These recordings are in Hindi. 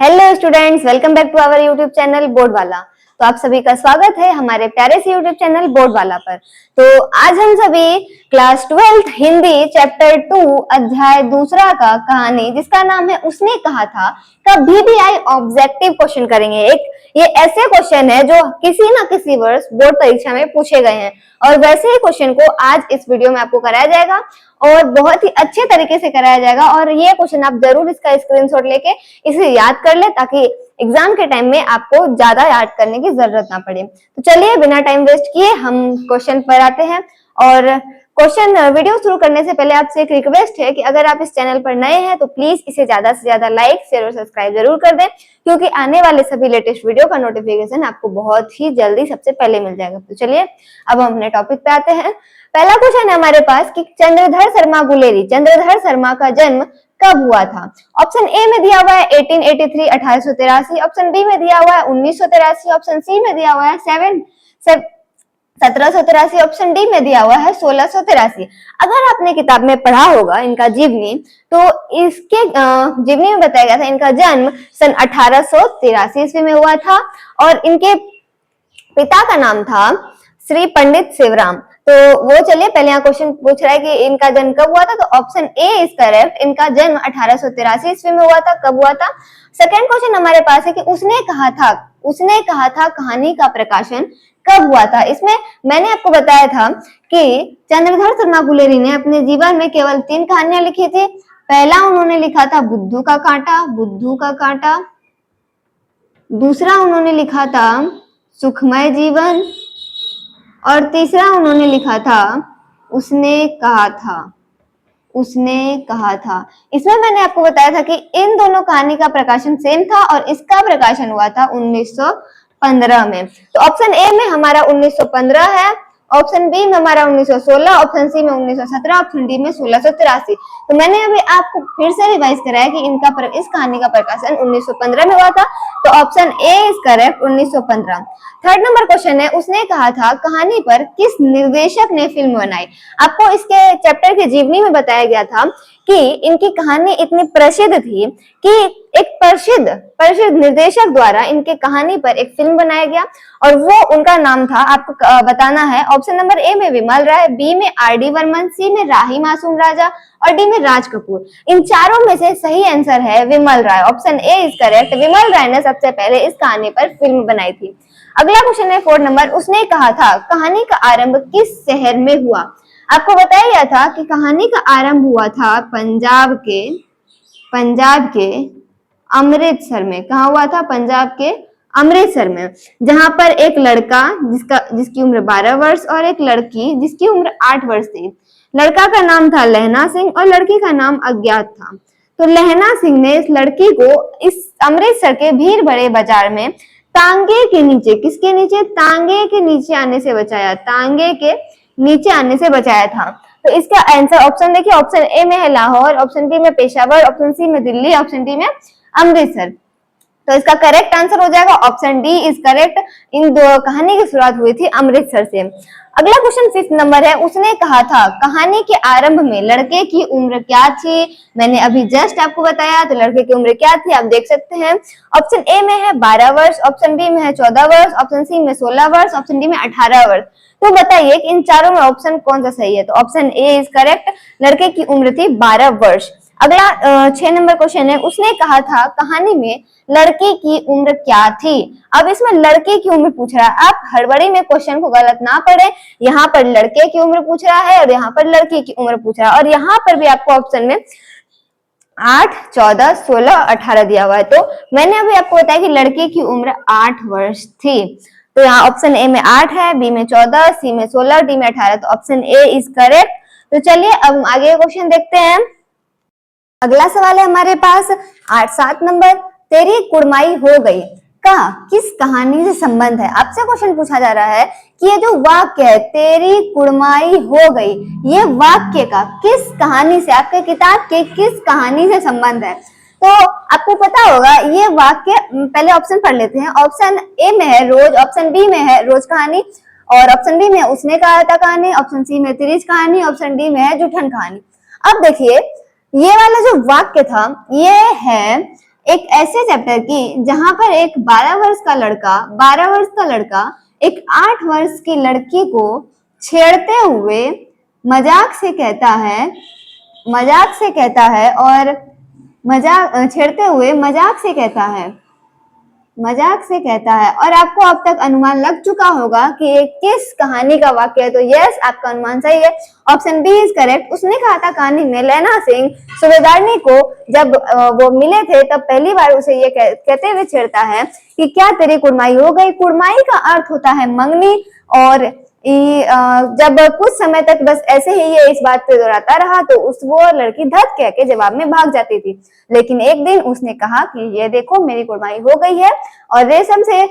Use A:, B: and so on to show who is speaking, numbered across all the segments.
A: Hello students, welcome back to our YouTube channel board वाला। तो आप सभी का स्वागत है हमारे प्यारे से यूट्यूब चैनल बोर्ड वाला पर। तो आज हम सभी क्लास 12th हिंदी चैप्टर 2 अध्याय दूसरा का कहानी जिसका नाम है उसने कहा था का VBI ऑब्जेक्टिव क्वेश्चन करेंगे। ये ऐसे क्वेश्चन है जो किसी ना किसी वर्ष बोर्ड परीक्षा में पूछे गए हैं और वैसे ही क्वेश्चन को आज इस वीडियो में आपको कराया जाएगा और बहुत ही अच्छे तरीके से कराया जाएगा। और ये क्वेश्चन आप जरूर इसका स्क्रीनशॉट लेके इसे याद कर ले ताकि एग्जाम के टाइम में आपको ज्यादा याद करने की जरूरत ना पड़े। तो चलिए बिना टाइम वेस्ट किए हम क्वेश्चन पर आते हैं। और क्वेश्चन वीडियो शुरू करने से पहले आपसे एक रिक्वेस्ट है कि अगर आप इस चैनल पर नए हैं तो प्लीज इसे ज्यादा से ज्यादा लाइक शेयर और सब्सक्राइब जरूर कर दें, क्योंकि आने वाले सभी लेटेस्ट वीडियो का नोटिफिकेशन आपको बहुत ही जल्दी सबसे पहले मिल जाएगा। तो चलिए अब हम अपने टॉपिक पे आते हैं। पहला क्वेश्चन है हमारे पास कि चंद्रधर शर्मा गुलेरी, चंद्रधर शर्मा का जन्म कब हुआ था? ऑप्शन ए में दिया हुआ है 1883 1883, ऑप्शन बी में दिया हुआ है 1983, ऑप्शन सी में दिया हुआ है 1783, ऑप्शन डी में दिया हुआ है 1683। अगर आपने किताब में पढ़ा होगा इनका जीवनी, तो इसके जीवनी में बताया गया था इनका जन्म सन 1883 ईस्वी में हुआ था और इनके पिता का नाम था श्री पंडित शिवराम। तो वो चलिए पहले यहाँ क्वेश्चन पूछ रहा है कि इनका जन्म कब हुआ था, तो ऑप्शन ए इज करेक्ट। इनका जन्म 1883 ईस्वी में हुआ था। कब हुआ था? सेकंड क्वेश्चन हमारे पास है कि उसने कहा था कहानी का प्रकाशन कब हुआ था? इसमें मैंने आपको बताया था कि चंद्रधर शर्मा गुलेरी ने अपने जीवन में केवल 3 कहानियां लिखी थी। पहला उन्होंने लिखा था बुद्धू का कांटा, दूसरा उन्होंने लिखा था सुखमय जीवन और तीसरा उन्होंने लिखा था उसने कहा था। इसमें मैंने आपको बताया था कि इन दोनों कहानी का प्रकाशन सेम था और इसका प्रकाशन हुआ था 1915 में। तो ऑप्शन ए में हमारा 1915 है, ऑप्शन बी में हमारा 1916, ऑप्शन सी में 1917, ऑप्शन डी में 1683। तो मैंने अभी आपको फिर से रिवाइज कराया कि इस कहानी का प्रकाशन 1915 में हुआ था। तो option A is correct, 1915। Third number question है उसने कहा था कहानी पर किस निर्देशक ने फिल्म बनाई? आपको इसके चैप्टर के जीवनी में बताया गया था कि इनकी कहानी इतनी प्रसिद्ध थी कि एक प्रसिद्ध निर्देशक द्वारा इनके कहानी पर एक फिल्म बनाया गया और वो उनका नाम था, आपको बताना है। ऑप्शन नंबर ए में विमल राय, बी में आर.डी. बर्मन, सी में राही मासूम राजा और डी में राज कपूर। इन चारों में से सही आंसर है Vimal Rai. Option A is correct. Vimal Rai ने सबसे पहले इस कहानी पर फिल्म बनाई थी। अगला क्वेश्चन है 4 नंबर, उसने कहा था कहानी का आरंभ किस शहर में हुआ? आपको बताया गया था कि कहानी का आरंभ हुआ था पंजाब के अमृतसर में। कहाँ हुआ था? पंजाब के अमृतसर में, जहां पर एक लड़का जिसकी उम्र 12 वर्ष और एक लड़की जिसकी उम्र 8 वर्ष थी। लड़का का नाम था लहना सिंह और लड़की का नाम अज्ञात था। तो लहना सिंह ने इस लड़की को इस अमृतसर के भीड़ भरे बाजार में तांगे के नीचे, किसके नीचे? तांगे के नीचे आने से बचाया था। तो इसका आंसर ऑप्शन देखिए, ऑप्शन ए में है लाहौर, ऑप्शन बी में पेशावर, ऑप्शन सी में दिल्ली, ऑप्शन डी में अमृतसर। तो इसका करेक्ट आंसर हो जाएगा ऑप्शन डी इज करेक्ट। इन दो कहानी की शुरुआत हुई थी अमृतसर से। अगला क्वेश्चन 5th नंबर है, उसने कहा था कहानी के आरंभ में लड़के की उम्र क्या थी? मैंने अभी जस्ट आपको बताया, तो लड़के की उम्र क्या थी आप देख सकते हैं। ऑप्शन ए में है 12 वर्ष, ऑप्शन बी में है 14 वर्ष, ऑप्शन सी में 16 वर्ष, ऑप्शन डी में 18 वर्ष। तो बताइए कि इन चारों में ऑप्शन कौन सा सही है? तो ऑप्शन ए इज करेक्ट, लड़के की उम्र थी 12 वर्ष। अगला 6 नंबर क्वेश्चन है, उसने कहा था कहानी में लड़की की उम्र क्या थी? अब इसमें लड़के की उम्र पूछ रहा है, आप हड़बड़ी में क्वेश्चन को गलत ना पढ़े। यहाँ पर लड़के की उम्र पूछ रहा है और यहाँ पर लड़की की उम्र पूछ रहा है और यहाँ पर भी आपको ऑप्शन में 8, 14, 16, 18 दिया हुआ है। तो मैंने अभी आपको बताया कि लड़के की उम्र 8 वर्ष थी। तो यहाँ ऑप्शन ए में 8 है, बी में 14, सी में 16, डी में 18। तो ऑप्शन ए इज करेक्ट। तो चलिए अब आगे क्वेश्चन देखते हैं। अगला सवाल है हमारे पास 7 नंबर, तेरी कुड़माई हो गई का किस कहानी से संबंध है? आपसे क्वेश्चन पूछा जा रहा है कि ये जो वाक्य है तेरी कुड़माई हो गई, ये वाक्य का किस कहानी से, आपके किताब के किस कहानी से संबंध है? तो आपको पता होगा ये वाक्य, पहले ऑप्शन पढ़ लेते हैं। ऑप्शन ए में है रोज, ऑप्शन बी में है रोज कहानी और ऑप्शन बी में उसने कहा था कहानी, ऑप्शन सी में तिरिच कहानी, ऑप्शन डी में है जुठन कहानी। अब देखिए ये वाला जो वाक्य था ये है एक ऐसे चैप्टर की जहां पर एक 12 वर्ष का लड़का एक 8 वर्ष की लड़की को छेड़ते हुए मजाक से कहता है और छेड़ते हुए मजाक से कहता है और आपको अब तक अनुमान लग चुका होगा कि ये किस कहानी का वाक्य है। तो यस, आपका अनुमान सही है, ऑप्शन बी इज करेक्ट। उसने कहा था कहानी में लैला सिंह सूबेदारनी को जब वो मिले थे तब पहली बार उसे ये कहते हुए छेड़ता है कि क्या तेरी कुड़माई हो गई। कुड़माई का अर्थ होता है मंगनी, और जब कुछ समय तक बस ऐसे ही ये इस बात पे दोहराता रहा तो वो लड़की धत कह के जवाब में भाग जाती थी। लेकिन एक दिन उसने कहा कि ये देखो मेरी कुड़माई हो गई है, और रेशम से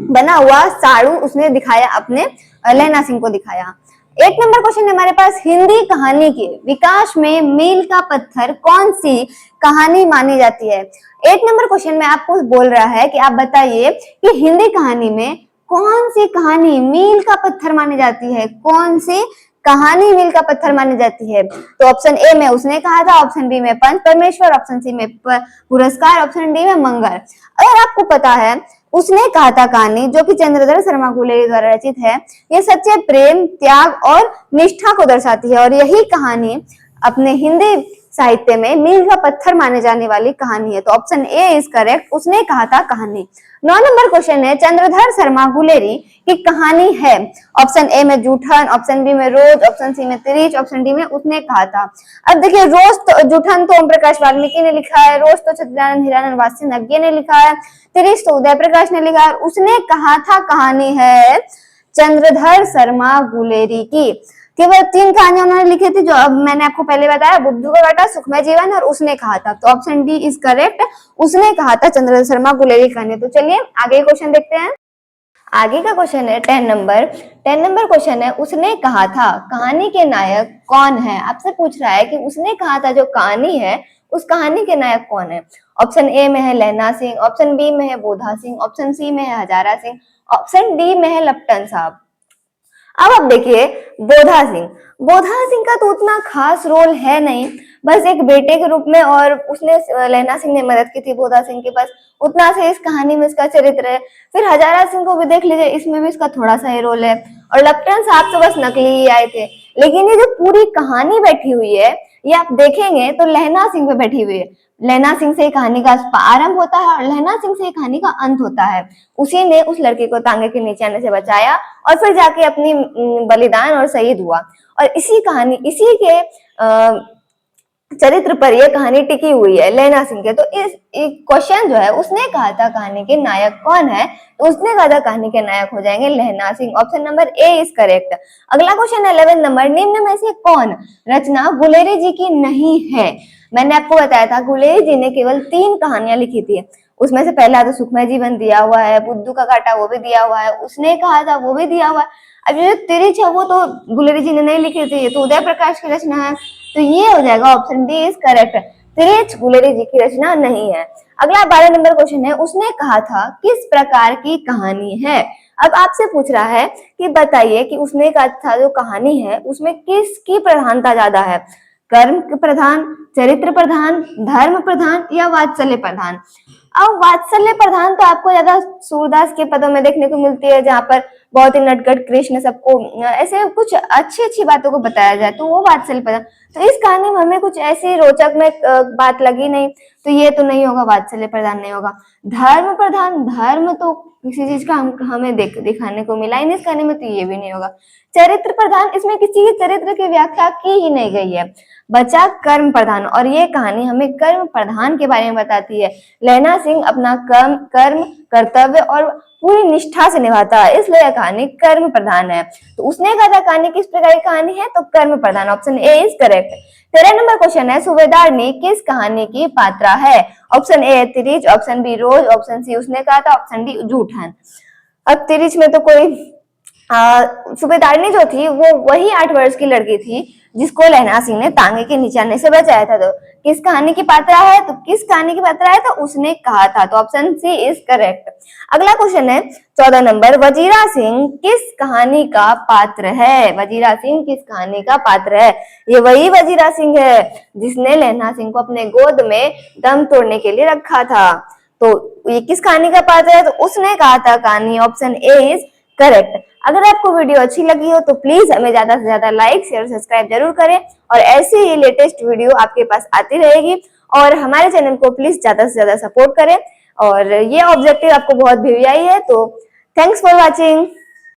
A: बना हुआ साड़ू उसने दिखाया, अपने लैला सिंह को दिखाया। 1 नंबर क्वेश्चन है हमारे पास, हिंदी कहानी के विकास में मील का पत्थर कौन सी कहानी मानी जाती है। 1 नंबर क्वेश्चन में आपको बोल रहा है कि आप बताइए कि हिंदी कहानी में कौन सी कहानी मील का पत्थर मानी जाती है, कौन सी कहानी मील का पत्थर मानी जाती है। तो ऑप्शन ए में उसने कहा था, ऑप्शन बी में पंच परमेश्वर, ऑप्शन सी में पुरस्कार, ऑप्शन डी में मंगल। अगर आपको पता है उसने कहा था कहानी जो कि चंद्रधर शर्मा गुलेरी द्वारा रचित है, ये सच्चे प्रेम, त्याग और निष्ठा को दर्शाती है, और यही कहानी अपने हिंदी साहित्य में मील का पत्थर माने जाने वाली कहानी है। तो ऑप्शन ए इज करेक्ट, उसने कहा था कहानी। 9 नंबर क्वेश्चन है, चंद्रधर शर्मा गुलेरी की कहानी है। ऑप्शन ए में जूठन, ऑप्शन बी में रोज, ऑप्शन सी में तिरिच, ऑप्शन डी में उसने कहा था। अब देखिए, रोज तो जूठन तो ओम प्रकाश वाल्मीकि ने लिखा है, रोज तो सत्यनारायण हीरानंद वात्स्यज्ञ ने लिखा है, तिरिच तो उदय प्रकाश ने लिखा है, और उसने कहा था कहानी है चंद्रधर शर्मा गुलेरी की। केवल 3 कहानियां उन्होंने लिखी थी, जो अब मैंने आपको पहले बताया, बुद्धू का कांटा, सुखमय जीवन और उसने कहा था। तो ऑप्शन डी इज करेक्ट, उसने कहा था चंद्रधर शर्मा गुलेरी की कहानी। तो चलिए आगे क्वेश्चन देखते हैं। आगे का क्वेश्चन है 10 नंबर क्वेश्चन है, उसने कहा था कहानी के नायक कौन है। आपसे पूछ रहा है कि उसने कहा था जो कहानी है उस कहानी के नायक कौन है। ऑप्शन ए में है लैला सिंह, ऑप्शन बी में है बोधा सिंह, ऑप्शन सी में है हजारा सिंह, ऑप्शन डी में है लपटन साहब। अब आप देखिए, बोधा सिंह का तो उतना खास रोल है नहीं, बस एक बेटे के रूप में, और उसने लैला सिंह ने मदद की थी बोधा सिंह के पास, उतना से इस कहानी में इसका चरित्र है। फिर हजारा सिंह को भी देख लीजिए, इसमें भी इसका थोड़ा सा ही रोल है, और लपटन साहब तो बस नकली ही आए थे। लेकिन ये जो पूरी कहानी बैठी हुई है, ये आप देखेंगे तो लैला सिंह पे बैठी हुई है। लैला सिंह से कहानी का आरंभ होता है और लैला सिंह से कहानी का अंत होता है। उसी ने उस लड़के को तांगे के नीचे आने से बचाया और फिर जाके अपनी बलिदान और शहीद हुआ, और इसी के चरित्र पर यह कहानी टिकी हुई है लैला सिंह के। तो इस क्वेश्चन जो है, उसने कहा था कहानी के नायक कौन है, तो उसने कहा था कहानी के नायक हो जाएंगे Laila Singh. Option number A is correct. अगला क्वेश्चन है 11 नंबर, निम्न में से कौन रचना गुलेरी जी की नहीं है। मैंने आपको बताया था गुलेरी जी ने केवल 3 कहानियां लिखी थी, उसमें से पहला तो सुखमय जीवन दिया हुआ है, बुद्धू का कांटा वो भी दिया हुआ है, उसने कहा था वो भी दिया हुआ है। अब ये तिरिच है वो तो गुलेरी जी ने नहीं लिखी थी, तो उदय प्रकाश की रचना है, तो ये हो जाएगा option D is correct. Tirich Guleri ji की रचना नहीं है। अगला 12 नंबर क्वेश्चन है, उसने कहा था किस प्रकार की कहानी है। अब आपसे पूछ रहा है कि बताइए कि उसने कहा था जो कहानी है उसमें किसकी प्रधानता ज्यादा है, कर्म प्रधान, चरित्र प्रधान, धर्म प्रधान या वात्सल्य प्रधान। अब वात्सल्य प्रधान तो आपको ज्यादा सूरदास के पदों में देखने को मिलती है, जहाँ पर बहुत ही नटखट कृष्ण सबको ऐसे कुछ अच्छी अच्छी बातों को बताया जाए, तो वो वात्सल्य प्रधान। तो इस कहानी में हमें कुछ ऐसी रोचक में बात लगी नहीं, तो ये तो नहीं होगा, वात्सल्य प्रधान नहीं होगा। धर्म प्रधान, धर्म तो किसी चीज का हमें दिखाने को मिला ही नहीं इस कहानी में, तो ये भी नहीं होगा। चरित्र प्रधान, इसमें किसी के चरित्र की व्याख्या की ही नहीं गई है। बचा कर्म प्रधान, और ये कहानी हमें कर्म प्रधान के बारे में बताती है। लैला सिंह अपना कर्म कर्तव्य और पूरी निष्ठा से निभाता है, इसलिए यह कहानी कर्म प्रधान है। तो उसने कहा था कहानी किस प्रकार की कहानी है, तो कर्म प्रधान, option A is correct. 13 number question है, सूबेदारनी किस कहानी की पात्रा है। Option A Tirich, option B Roz, option C Usne Kaha था, ऑप्शन डी जूठन। अब तिरिच में तो कोई सूबेदारनी जो थी वो वही 8 वर्ष की लड़की थी जिसको लहना सिंह ने तांगे के नीचे आने से बचाया था। तो किस कहानी की पात्रा है? तो किस कहानी की पात्रा है? तो उसने कहा था। तो ऑप्शन सी इज करेक्ट। अगला क्वेश्चन है 14 नंबर, वजीरा सिंह किस कहानी का पात्र है? वजीरा सिंह किस कहानी का पात्र है? ये वही वजीरा सिंह है जिसने लहना सिंह को अपने गोद में दम तोड़ने के लिए रखा था। तो ये किस कहानी का पात्र है? तो उसने कहा था कहानी। Option A is correct. अगर आपको वीडियो अच्छी लगी हो तो प्लीज हमें ज्यादा से ज्यादा लाइक शेयर सब्सक्राइब जरूर करें और ऐसे ही लेटेस्ट वीडियो आपके पास आती रहेगी। और हमारे चैनल को प्लीज ज्यादा से ज्यादा सपोर्ट करें। और ये ऑब्जेक्टिव आपको बहुत भी आई है। तो थैंक्स फॉर वॉचिंग।